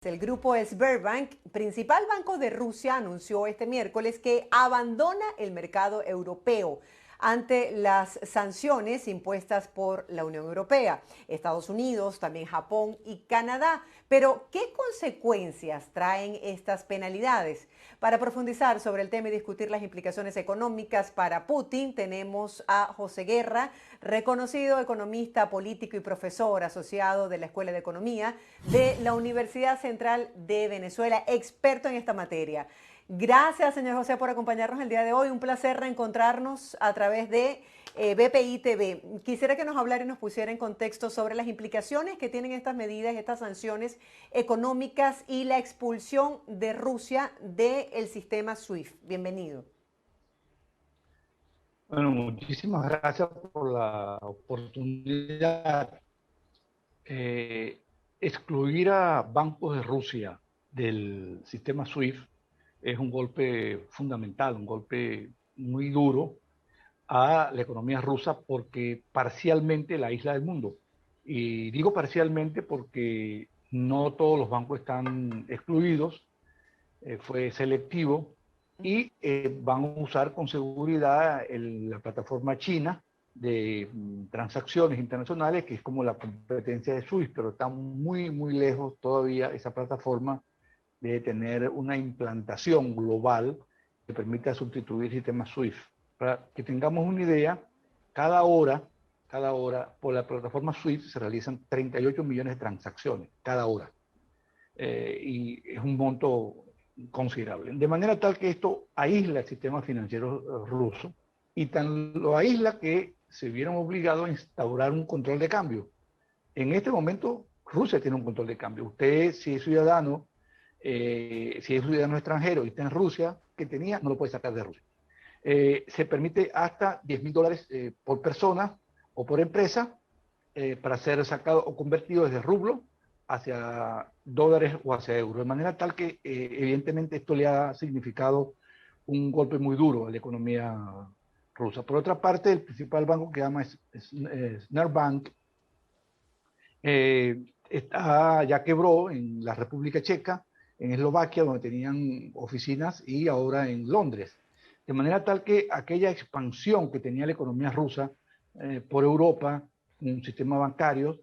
El grupo Sberbank, principal banco de Rusia, anunció este miércoles que abandona el mercado europeo ante las sanciones impuestas por la Unión Europea, Estados Unidos, también Japón y Canadá. Pero, ¿qué consecuencias traen estas penalidades? Para profundizar sobre el tema y discutir las implicaciones económicas para Putin, tenemos a José Guerra, reconocido economista, político y profesor asociado de la Escuela de Economía de la Universidad Central de Venezuela, experto en esta materia. Gracias, señor José, por acompañarnos el día de hoy. Un placer reencontrarnos a través de BPI TV. Quisiera que nos hablara y nos pusiera en contexto sobre las implicaciones que tienen estas medidas, estas sanciones económicas y la expulsión de Rusia del sistema SWIFT. Bienvenido. Bueno, muchísimas gracias por la oportunidad. Excluir a bancos de Rusia del sistema SWIFT es un golpe fundamental, un golpe muy duro a la economía rusa porque parcialmente la aísla del mundo. Y digo parcialmente porque no todos los bancos están excluidos, fue selectivo y van a usar con seguridad la plataforma china de transacciones internacionales, que es como la competencia de SWIFT, pero está muy, muy lejos todavía esa plataforma de tener una implantación global que permita sustituir el sistema SWIFT. Para que tengamos una idea, cada hora por la plataforma SWIFT se realizan 38 millones de transacciones cada hora. Y es un monto considerable. De manera tal que esto aísla el sistema financiero ruso y tan lo aísla que se vieron obligados a instaurar un control de cambio. En este momento, Rusia tiene un control de cambio. Usted, si es ciudadano extranjero y está en Rusia, que tenía, no lo puede sacar de Rusia. Se permite hasta $10.000 por persona o por empresa para ser sacado o convertido desde rublo hacia dólares o hacia euros, de manera tal que evidentemente esto le ha significado un golpe muy duro a la economía rusa. Por otra parte, el principal banco que llama Sberbank ya quebró en la República Checa, en Eslovaquia, donde tenían oficinas, y ahora en Londres. De manera tal que aquella expansión que tenía la economía rusa por Europa, un sistema bancario,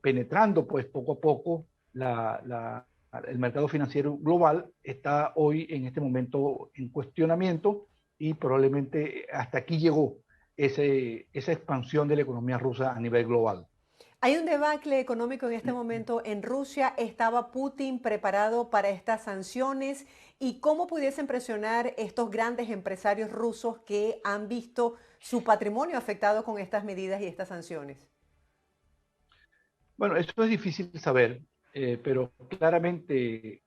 penetrando pues poco a poco el mercado financiero global, está hoy en este momento en cuestionamiento y probablemente hasta aquí llegó esa expansión de la economía rusa a nivel global. Hay un debacle económico en este momento en Rusia. ¿Estaba Putin preparado para estas sanciones? ¿Y cómo pudiesen presionar estos grandes empresarios rusos que han visto su patrimonio afectado con estas medidas y estas sanciones? Bueno, eso es difícil de saber, pero claramente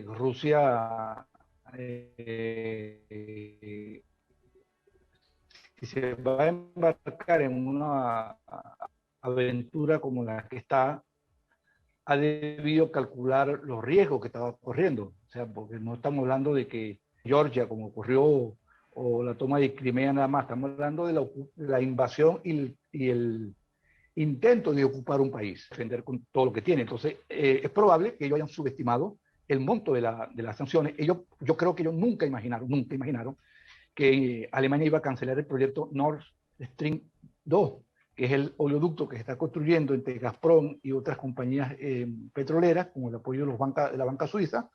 Rusia, si se va a embarcar en una aventura como la que está, ha debido calcular los riesgos que estaba corriendo. O sea, porque no estamos hablando de que Georgia, como ocurrió, o la toma de Crimea nada más, estamos hablando de la invasión y el intento de ocupar un país, defender con todo lo que tiene. Entonces, es probable que ellos hayan subestimado el monto de las sanciones. Yo creo que ellos nunca imaginaron que Alemania iba a cancelar el proyecto Nord Stream 2, que es el oleoducto que se está construyendo entre Gazprom y otras compañías petroleras, con el apoyo de la banca suiza,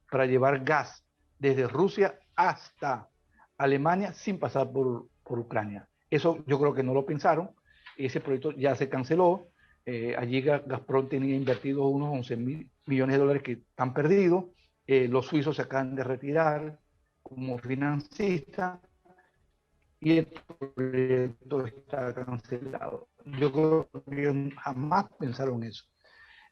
para llevar gas desde Rusia hasta Alemania sin pasar por Ucrania. Eso yo creo que no lo pensaron. Ese proyecto ya se canceló. Allí Gazprom tenía invertido unos 11.000 millones de dólares que están perdidos. Los suizos se acaban de retirar como financista y el proyecto está cancelado. Yo creo que ellos jamás pensaron eso.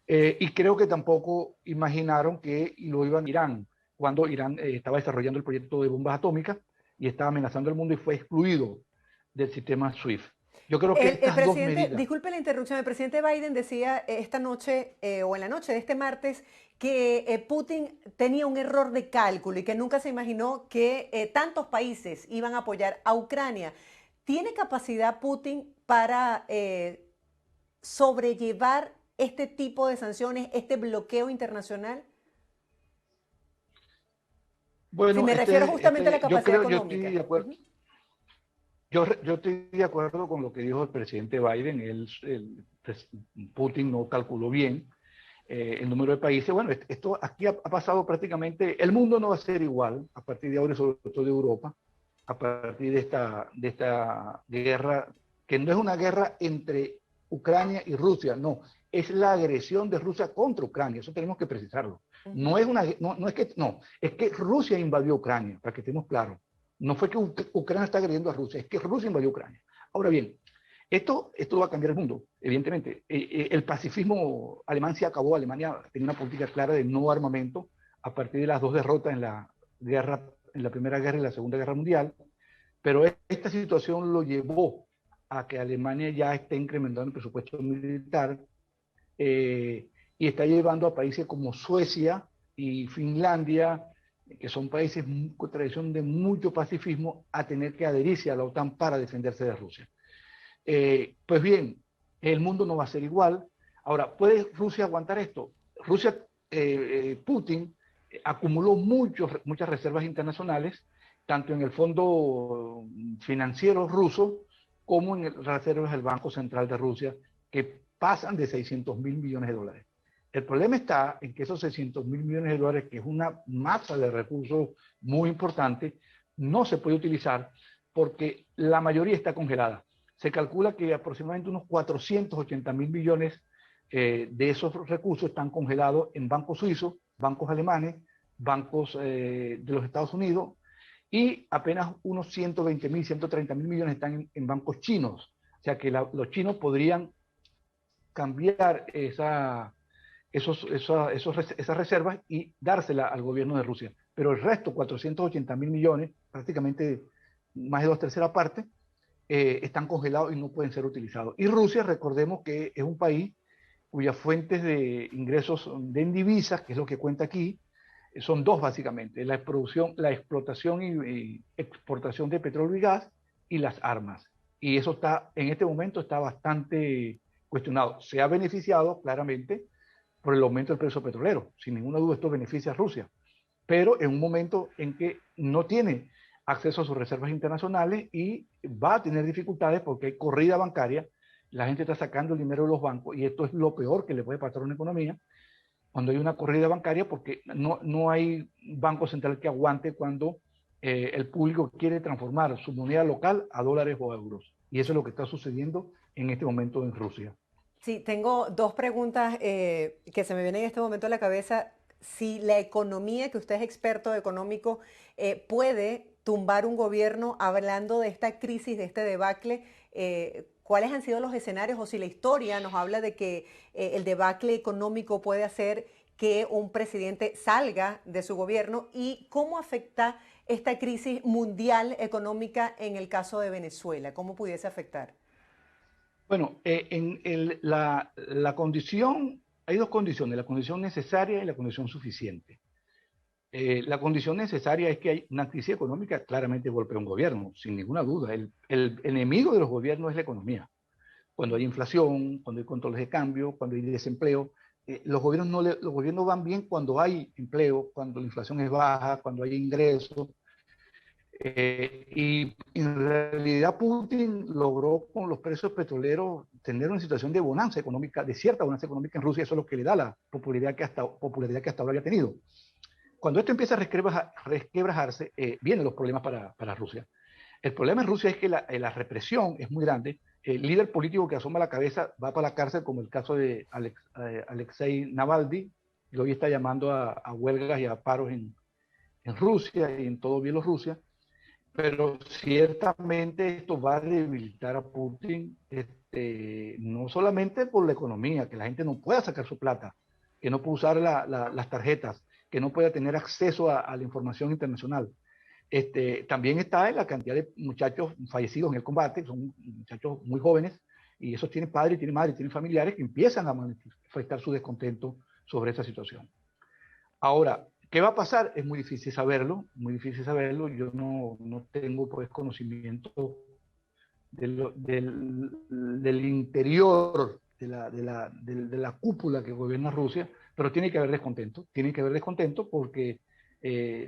Y creo que tampoco imaginaron que lo iban a Irán, cuando Irán estaba desarrollando el proyecto de bombas atómicas y estaba amenazando al mundo y fue excluido del sistema SWIFT. Yo creo que El estas dos presidente, medidas. disculpe la interrupción, el presidente Biden decía esta noche o en la noche de este martes que Putin tenía un error de cálculo y que nunca se imaginó que tantos países iban a apoyar a Ucrania. ¿Tiene capacidad Putin para sobrellevar este tipo de sanciones, este bloqueo internacional? Si Bueno, me refiero justamente a la yo capacidad creo, yo estoy económica. de acuerdo. Ujú. Yo estoy de acuerdo con lo que dijo el presidente Biden. Putin no calculó bien el número de países. Bueno, esto aquí ha pasado prácticamente, el mundo no va a ser igual a partir de ahora, sobre todo de Europa, a partir de esta guerra, que no es una guerra entre Ucrania y Rusia, no, es la agresión de Rusia contra Ucrania, eso tenemos que precisarlo. Ujú. No es que Rusia invadió Ucrania, para que estemos claros. No fue que Ucrania está agrediendo a Rusia, es que Rusia invadió Ucrania. Ahora bien, esto va a cambiar el mundo, evidentemente. El pacifismo alemán se acabó. Alemania tenía una política clara de no armamento a partir de las dos derrotas en la Primera Guerra y la Segunda Guerra Mundial, pero esta situación lo llevó a que Alemania ya esté incrementando el presupuesto militar, y está llevando a países como Suecia y Finlandia, que son países con tradición de mucho pacifismo, a tener que adherirse a la OTAN para defenderse de Rusia. Pues bien, el mundo no va a ser igual. Ahora, ¿puede Rusia aguantar esto? Putin acumuló muchas reservas internacionales, tanto en el Fondo Financiero Ruso como en las reservas del Banco Central de Rusia, que pasan de 600.000 millones de dólares. El problema está en que esos 600.000 millones de dólares, que es una masa de recursos muy importante, no se puede utilizar porque la mayoría está congelada. Se calcula que aproximadamente unos 480.000 millones de esos recursos están congelados en bancos suizos, bancos alemanes, bancos de los Estados Unidos, y apenas unos 120.000, 130.000 millones están en bancos chinos. O sea que los chinos podrían cambiar esas reservas y dársela al gobierno de Rusia. Pero el resto, 480.000 millones, prácticamente más de dos terceras partes, están congelados y no pueden ser utilizados. Y Rusia, recordemos que es un país cuyas fuentes de ingresos de divisas, que es lo que cuenta aquí, son dos básicamente: la explotación y exportación de petróleo y gas, y las armas. Y eso en este momento está bastante cuestionado. Se ha beneficiado claramente por el aumento del precio petrolero. Sin ninguna duda esto beneficia a Rusia, pero en un momento en que no tiene acceso a sus reservas internacionales y va a tener dificultades porque hay corrida bancaria, la gente está sacando el dinero de los bancos, y esto es lo peor que le puede pasar a una economía cuando hay una corrida bancaria, porque no hay banco central que aguante cuando el público quiere transformar su moneda local a dólares o a euros. Y eso es lo que está sucediendo en este momento en Rusia. Sí, tengo dos preguntas que se me vienen en este momento a la cabeza. Si la economía, que usted es experto económico, puede tumbar un gobierno, hablando de esta crisis, de este debacle, ¿cuáles han sido los escenarios? O si la historia nos habla de que el debacle económico puede hacer que un presidente salga de su gobierno, y cómo afecta esta crisis mundial económica en el caso de Venezuela, ¿cómo pudiese afectar? Bueno, la condición, hay dos condiciones: la condición necesaria y la condición suficiente. La condición necesaria es que hay una crisis económica, claramente golpea un gobierno, sin ninguna duda. El enemigo de los gobiernos es la economía. Cuando hay inflación, cuando hay controles de cambio, cuando hay desempleo, los gobiernos van bien cuando hay empleo, cuando la inflación es baja, cuando hay ingresos. Y en realidad Putin logró con los precios petroleros tener una situación de bonanza económica, de cierta bonanza económica en Rusia. Eso es lo que le da la popularidad que hasta ahora había tenido. Cuando esto empieza a resquebrajarse, vienen los problemas para Rusia. El problema en Rusia es que la represión es muy grande. El líder político que asoma la cabeza va para la cárcel, como el caso de Alexei Navalny, que hoy está llamando a huelgas y a paros en Rusia y en todo Bielorrusia. Pero ciertamente esto va a debilitar a Putin, no solamente por la economía, que la gente no pueda sacar su plata, que no pueda usar las tarjetas, que no pueda tener acceso a la información internacional. También está en la cantidad de muchachos fallecidos en el combate. Son muchachos muy jóvenes, y esos tienen padres, tienen madres, tienen familiares que empiezan a manifestar su descontento sobre esa situación. Ahora, ¿qué va a pasar? Es muy difícil saberlo, muy difícil saberlo. Yo no tengo pues conocimiento del interior de la cúpula que gobierna Rusia, pero tiene que haber descontento porque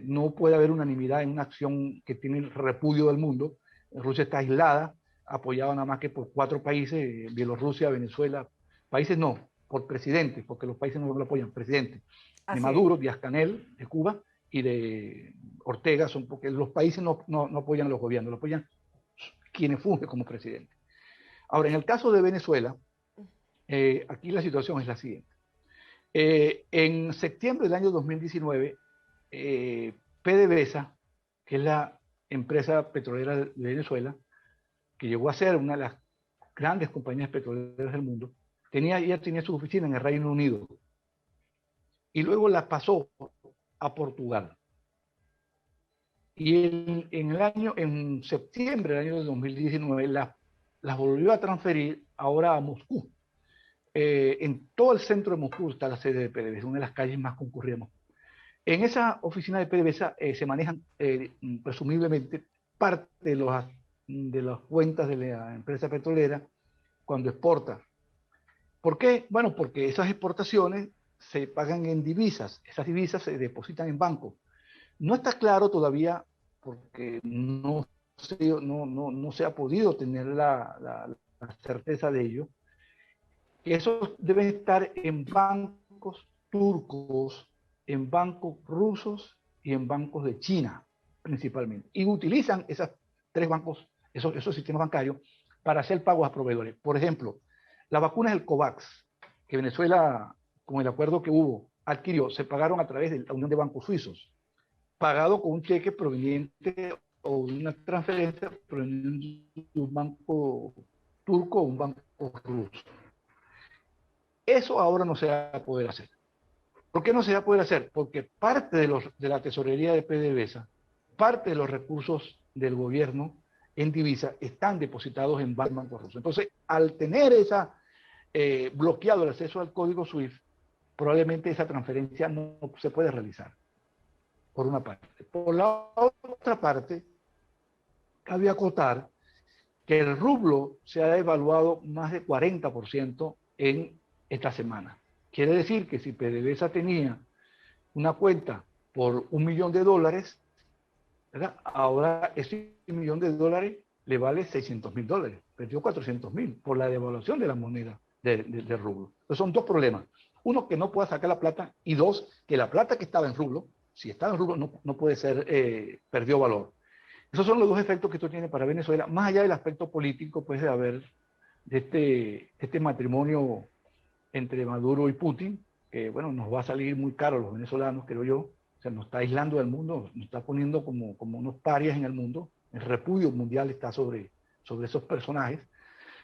no puede haber unanimidad en una acción que tiene el repudio del mundo. Rusia está aislada, apoyada nada más que por 4 países, Bielorrusia, Venezuela, países no, por presidentes, porque los países no lo apoyan, presidentes, de Así es. Maduro, Díaz-Canel, de Cuba, y de Ortega, son porque los países no apoyan a los gobiernos, lo apoyan quienes fungen como presidente. Ahora, en el caso de Venezuela, aquí la situación es la siguiente. En septiembre del año 2019, PDVSA, que es la empresa petrolera de Venezuela, que llegó a ser una de las grandes compañías petroleras del mundo, ya tenía su oficina en el Reino Unido y luego la pasó a Portugal. Y en septiembre del año 2019 las volvió a transferir ahora a Moscú. En todo el centro de Moscú está la sede de PDVSA, una de las calles más concurridas. En esa oficina de PDVSA se manejan presumiblemente parte de las cuentas de la empresa petrolera cuando exporta. ¿Por qué? Bueno, porque esas exportaciones se pagan en divisas, esas divisas se depositan en bancos. No está claro todavía, porque no se ha podido tener la certeza de ello, que esos deben estar en bancos turcos, en bancos rusos y en bancos de China, principalmente. Y utilizan esos 3 bancos, esos sistemas bancarios, para hacer pagos a proveedores. Por ejemplo, las vacunas del COVAX, que Venezuela, con el acuerdo que hubo, adquirió, se pagaron a través de la Unión de Bancos Suizos, pagado con un cheque proveniente o una transferencia proveniente de un banco turco o un banco ruso. Eso ahora no se va a poder hacer. ¿Por qué no se va a poder hacer? Porque parte de la tesorería de PDVSA, parte de los recursos del gobierno en divisa están depositados en bancos rusos. Entonces, al tener bloqueado el acceso al código SWIFT, probablemente esa transferencia no se puede realizar, por una parte. Por la otra parte, cabe acotar que el rublo se ha devaluado más de 40% en esta semana. Quiere decir que si PDVSA tenía una cuenta por $1.000.000, ¿verdad? Ahora ese $1.000.000 le vale $600.000, perdió 400.000 por la devaluación de la moneda de rublo. Entonces son 2 problemas. Uno, que no pueda sacar la plata, y 2, que la plata que estaba en rublo, si estaba en rublo, no puede ser, perdió valor. Esos son los 2 efectos que esto tiene para Venezuela, más allá del aspecto político, pues, de este matrimonio entre Maduro y Putin, que, bueno, nos va a salir muy caro a los venezolanos, creo yo. O sea, nos está aislando del mundo, nos está poniendo como unos parias en el mundo. El repudio mundial está sobre esos personajes.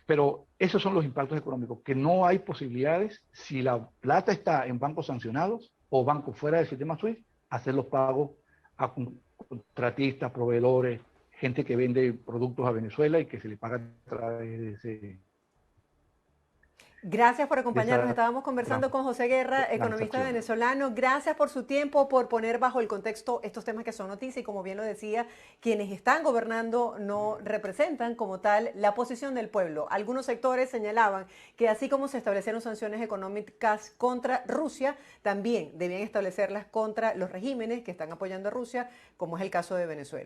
Pero esos son los impactos económicos, que no hay posibilidades, si la plata está en bancos sancionados o bancos fuera del sistema SWIFT, hacer los pagos a contratistas, proveedores, gente que vende productos a Venezuela y que se le paga a través de Gracias por acompañarnos. esa Estábamos conversando con José Guerra, economista transacción. venezolano. Gracias por su tiempo, por poner bajo el contexto estos temas que son noticia y, como bien lo decía, quienes están gobernando no representan como tal la posición del pueblo. Algunos sectores señalaban que así como se establecieron sanciones económicas contra Rusia, también debían establecerlas contra los regímenes que están apoyando a Rusia, como es el caso de Venezuela.